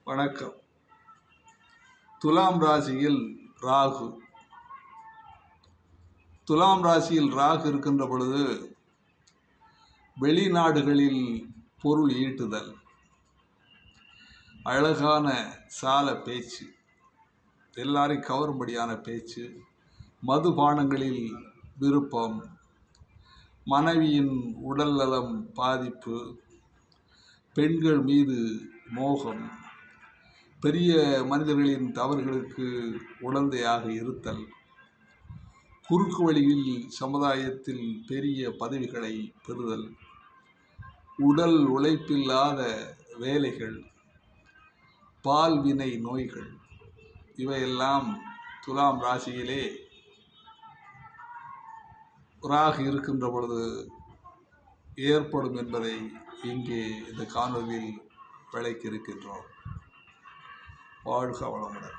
வணக்கம். துலாம் ராசியில் ராகு. துலாம் ராசியில் ராகு இருக்கின்ற பொழுது வெளிநாடுகளில் பொருள் ஈட்டுதல், அழகான சால பேச்சு, எல்லாரையும் கவரும்படியான பேச்சு, மதுபானங்களில் விருப்பம், மனைவியின் உடல் நலம் பாதிப்பு, பெண்கள் மீது மோகம், பெரிய மனிதர்களின் தவறுகளுக்கு உடந்தையாக இருத்தல், குறுக்கு வழியில் சமுதாயத்தில் பெரிய பதவிகளை பெறுதல், உடல் உழைப்பில்லாத வேலைகள், பால்வினை நோய்கள், இவையெல்லாம் துலாம் ராசியிலே ராகு இருக்கின்ற பொழுது ஏற்படும் என்பதை இங்கே இந்த காணொலியில் விளக்கி இருக்கின்றோம். வாழ்க வளமுடன்.